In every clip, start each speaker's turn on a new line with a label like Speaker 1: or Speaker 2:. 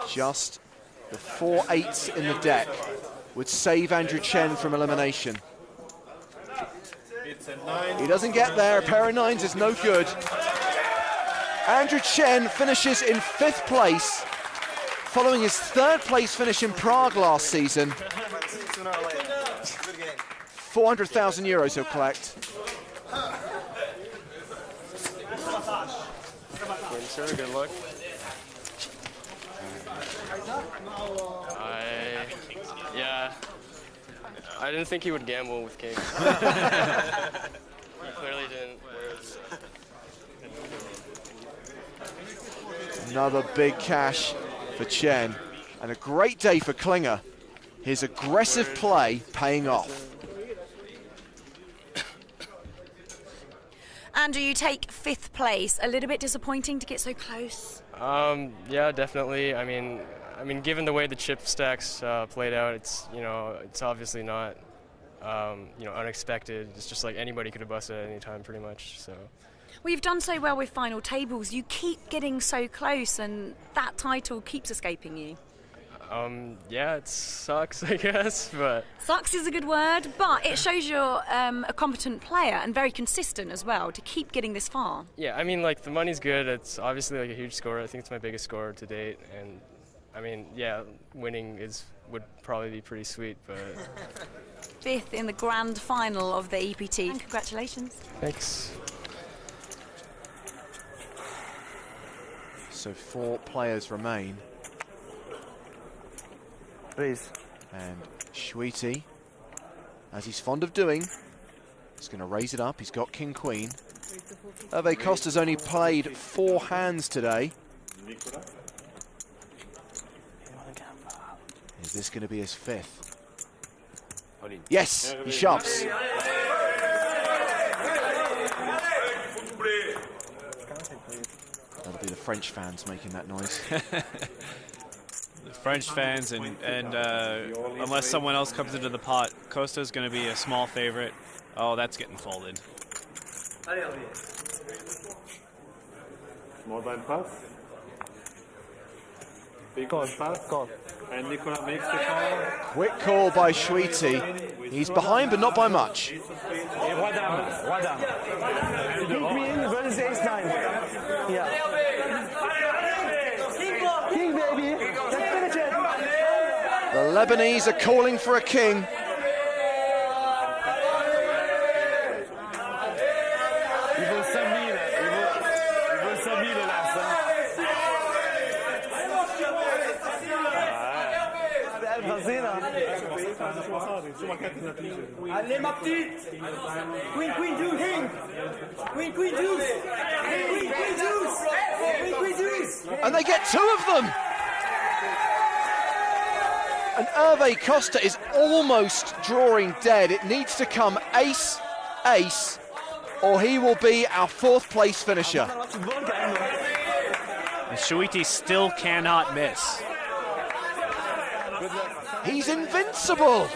Speaker 1: Just the 4 8s in the deck would save Andrew Chen from elimination. He doesn't get there. A pair of 9s is no good. Andrew Chen finishes in 5th place, following his 3rd place finish in Prague last season. 400,000 euros he'll collect.
Speaker 2: Good luck. I didn't think he would gamble with King. He clearly didn't.
Speaker 1: Another big cash for Chen, and a great day for Klinger. His aggressive play paying off.
Speaker 3: Andrew, you take 5th place. A little bit disappointing to get so close.
Speaker 2: Yeah, definitely. I mean, given the way the chip stacks played out, it's obviously not unexpected. It's just like anybody could have busted at any time, pretty much. So.
Speaker 3: Well, you've done so well with final tables. You keep getting so close, and that title keeps escaping you.
Speaker 2: Yeah, it sucks, I guess, but...
Speaker 3: Sucks is a good word, but it shows you're a competent player and very consistent as well to keep getting this far.
Speaker 2: Yeah, I mean, like, the money's good. It's obviously, like, a huge score. I think it's my biggest score to date, and, I mean, yeah, winning would probably be pretty sweet, but...
Speaker 3: 5th in the grand final of the EPT. And congratulations.
Speaker 2: Thanks.
Speaker 1: So 4 players remain.
Speaker 4: Please.
Speaker 1: And Sweetie, as he's fond of doing, is going to raise it up. He's got King Queen. Hervé Costa's only played 4 hands today. Is this going to be his 5th? Yes, he shoves. That'll be the French fans making that noise.
Speaker 5: The French fans, and unless someone else comes into the pot, Costa's going to be a small favorite. Oh, that's getting folded.
Speaker 6: Small blind pass. Big blind pass.
Speaker 4: Call.
Speaker 6: And Nicolas makes the call.
Speaker 1: Quick call by Sweetie. He's behind, but not by much.
Speaker 4: King Queen versus Ace 9. Yeah. King, baby. Let's finish it.
Speaker 1: The Lebanese are calling for a king.
Speaker 4: Allez, ma petite. Queen, queen, deuce. King. Queen, queen, deuce. Queen, queen, deuce. Queen, queen, deuce.
Speaker 1: And they get 2 of them. And Hervé Costa is almost drawing dead. It needs to come ace, ace, or he will be our 4th place finisher.
Speaker 5: And Shuiti still cannot miss.
Speaker 1: He's invincible.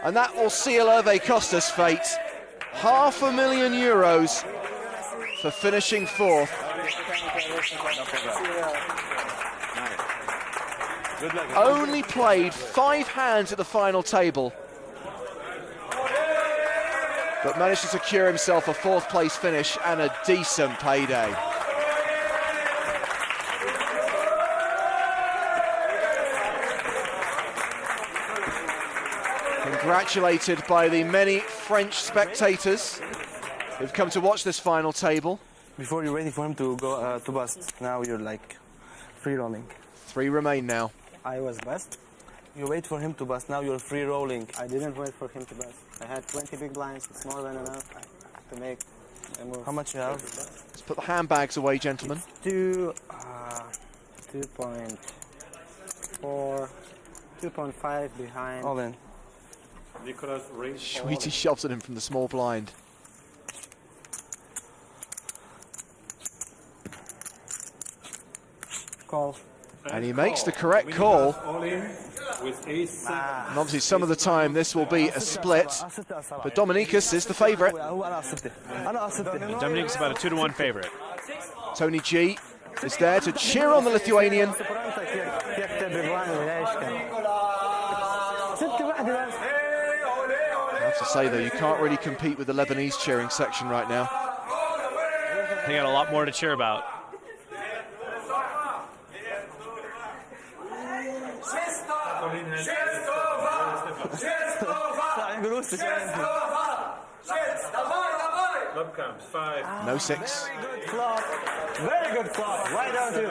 Speaker 1: And that will seal Hervé Costa's fate. €500,000 for finishing 4th. Only played 5 hands at the final table, but managed to secure himself a 4th place finish and a decent payday. Congratulated by the many French spectators who've come to watch this final table.
Speaker 4: Before you're waiting for him to go to bust, now you're like free rolling.
Speaker 1: 3 remain now.
Speaker 7: I was bust.
Speaker 4: You wait for him to bust, now you're free rolling.
Speaker 7: I didn't wait for him to bust. I had 20 big blinds. It's more than enough to make a move.
Speaker 4: How much you have?
Speaker 1: Let's put the handbags away, gentlemen.
Speaker 7: 2.4, 2.5 behind.
Speaker 4: All in.
Speaker 6: Nicolas raised.
Speaker 1: Sweetie shoves at him from the small blind.
Speaker 7: Call.
Speaker 1: And he makes the correct call.
Speaker 6: All in with ace.
Speaker 1: And obviously some of the time this will be a split, but Dominicus is the favourite.
Speaker 5: Dominique's about a 2-to-1 favorite.
Speaker 1: Tony G is there to cheer on the Lithuanian. I have to say, though, you can't really compete with the Lebanese cheering section right now.
Speaker 5: They got a lot more to cheer about.
Speaker 6: Club comes 5.
Speaker 1: No 6.
Speaker 7: Very good flop. Why don't you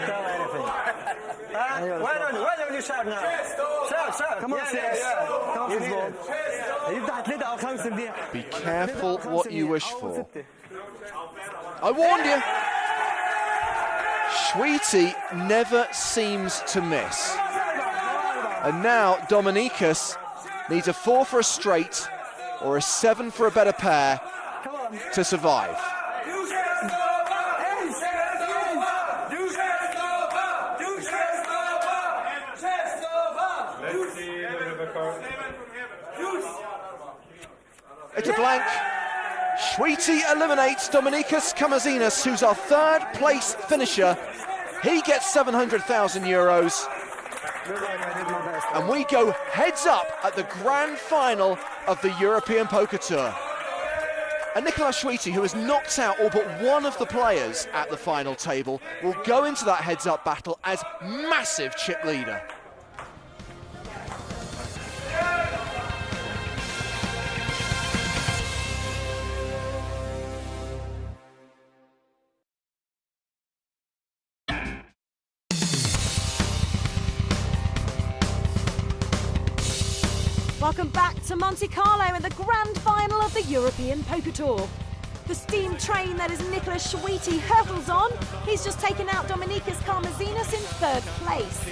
Speaker 7: tell anything? Why don't you shout now? Shout. Come on, Come on,
Speaker 1: Be careful what you wish for. I warned you. Sweetie never seems to miss. And now Dominicus needs a 4 for a straight or a 7 for a better pair to survive. It's a blank. Sweetie eliminates Dominicus Kamazinas, who's our 3rd place finisher. He gets 700,000 euros. And we go heads up at the grand final of the European Poker Tour. And Nicolas Sweetie, who has knocked out all but one of the players at the final table, will go into that heads up battle as massive chip leader.
Speaker 8: Welcome back to Monte Carlo in the grand final of the European Poker Tour. The steam train that is Nicolas Sweetie hurtles on. He's just taken out Dominicus Kamazinas in 3rd place.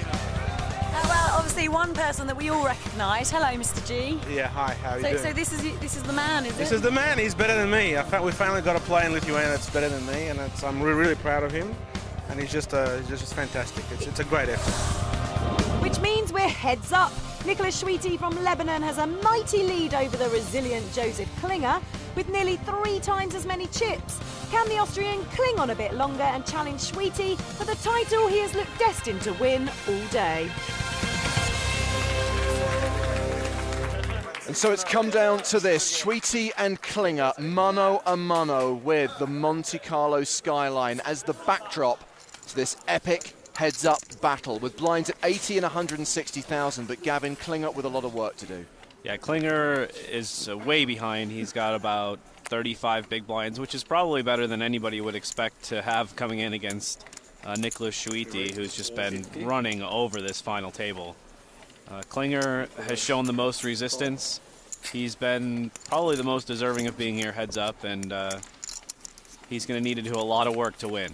Speaker 3: Well, obviously one person that we all recognise. Hello, Mr. G.
Speaker 9: Yeah, hi, how are you doing?
Speaker 3: So this is the man, is it?
Speaker 9: This is the man, he's better than me. We finally got a player in Lithuania that's better than me, and I'm really proud of him. And he's just fantastic. It's a great effort.
Speaker 8: Which means we're heads up. Nicolas Sweetie from Lebanon has a mighty lead over the resilient Joseph Klinger with nearly 3 times as many chips. Can the Austrian cling on a bit longer and challenge Sweetie for the title he has looked destined to win all day?
Speaker 1: And so it's come down to this, Sweetie and Klinger, mano a mano with the Monte Carlo skyline as the backdrop to this epic heads-up battle with blinds at 80 and 160,000, but Gavin, Klinger with a lot of work to do.
Speaker 5: Yeah, Klinger is way behind. He's got about 35 big blinds, which is probably better than anybody would expect to have coming in against Nicolas Sweetie, who's just been running over this final table. Klinger has shown the most resistance. He's been probably the most deserving of being here heads up, and he's going to need to do a lot of work to win.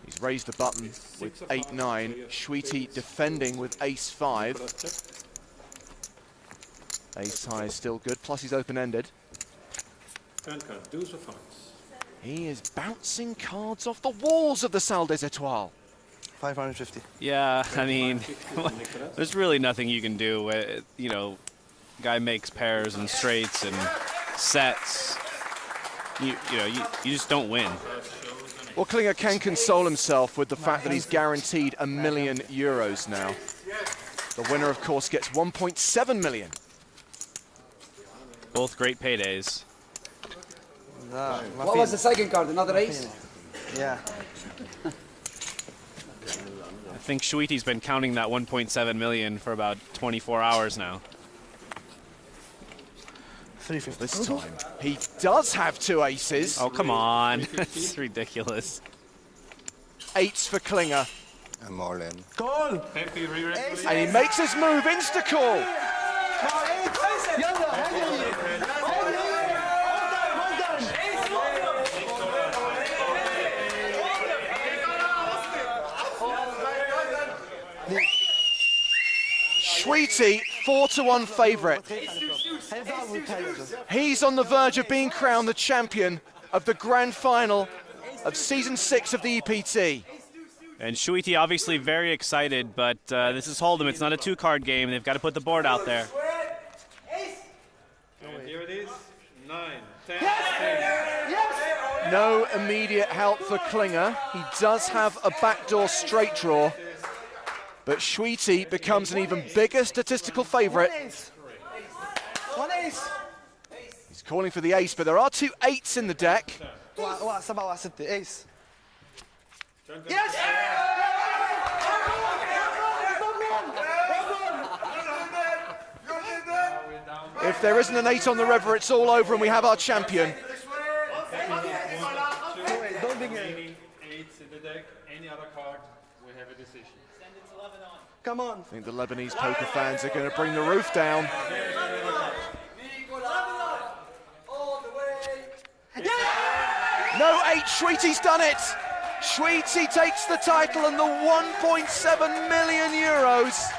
Speaker 1: He's raised the button with 8-9. Sweetie defending with ace-5. Ace-high is still good, plus he's open-ended. He is bouncing cards off the walls of the Salle des Etoiles.
Speaker 9: 550.
Speaker 5: Yeah, I mean, there's really nothing you can do. You know, guy makes pairs and straights and sets. You just don't win.
Speaker 1: Well, Klinger can console himself with the fact that he's guaranteed €1 million now. The winner, of course, gets 1.7 million.
Speaker 5: Both great paydays.
Speaker 10: What was the second card? Another ace?
Speaker 7: Yeah.
Speaker 5: I think Sweetie's been counting that 1.7 million for about 24 hours now.
Speaker 1: 350 this time. He does have 2 aces.
Speaker 5: Oh, come on. That's ridiculous.
Speaker 1: 8s for Klinger.
Speaker 9: I'm all in.
Speaker 7: Call!
Speaker 1: And he makes his move, insta-call. Sweetie, 4-1 favourite. He's on the verge of being crowned the champion of the grand final of season 6 of the EPT.
Speaker 5: And Sweetie obviously very excited, but this is Hold'em. It's not a 2-card game. They've got to put the board out there.
Speaker 6: And here it is, 9, 10,
Speaker 1: No immediate help for Klinger. He does have a backdoor straight draw, but Schweiti becomes an even bigger statistical favourite.
Speaker 7: One ace.
Speaker 1: He's calling for the ace, but there are 2 8s in the deck.
Speaker 7: Ace.
Speaker 4: Yes!
Speaker 1: If there isn't an 8 on the river, it's all over and we have our champion.
Speaker 6: Any 8s in the deck, any other card, we have a decision.
Speaker 7: Come on.
Speaker 1: I think the Lebanese poker fans are going to bring the roof down. No 8, Schweiti's done it! Schweiti takes the title and the 1.7 million euros.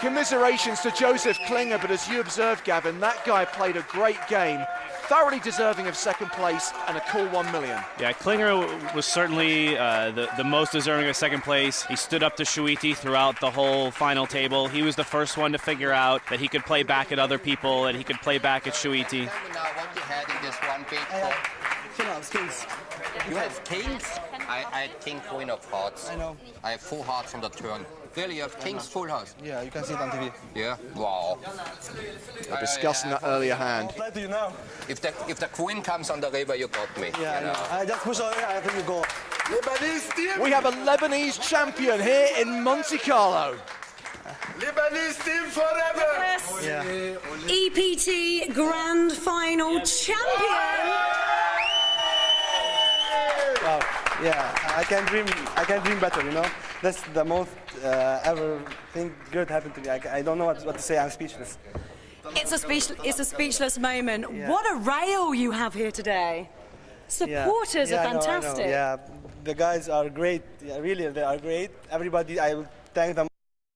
Speaker 1: Commiserations to Joseph Klinger, but as you observed, Gavin, that guy played a great game, thoroughly deserving of second place and a cool 1 million.
Speaker 5: Yeah, Klinger was certainly the most deserving of second place. He stood up to Schweiti throughout the whole final table. He was the first one to figure out that he could play back at other people, and he could play back at Schweiti.
Speaker 11: Now what you had in this one big
Speaker 7: Kings.
Speaker 11: You have kings? I had king, queen of hearts.
Speaker 7: I know.
Speaker 11: I have 4 hearts on the turn. Really, you have kings, full house?
Speaker 7: Yeah, you can see it on TV.
Speaker 11: Yeah? Wow.
Speaker 1: We're discussing that earlier hand.
Speaker 7: What do you know?
Speaker 11: If the queen comes on the river, you got me.
Speaker 7: Yeah,
Speaker 11: you know.
Speaker 7: I just push on it, I think you go.
Speaker 1: We have a Lebanese champion here in Monte Carlo.
Speaker 4: Lebanese team forever!
Speaker 7: Yeah.
Speaker 8: EPT Grand Final champion.
Speaker 7: Wow. Yeah, I can dream better, you know. That's the most ever thing good happened to me. I don't know what to say. I'm speechless.
Speaker 8: It's a speechless moment.
Speaker 7: Yeah.
Speaker 8: What a rail you have here today. Supporters are fantastic.
Speaker 7: I know. Yeah, the guys are great. Yeah, really, they are great. Everybody, I will thank them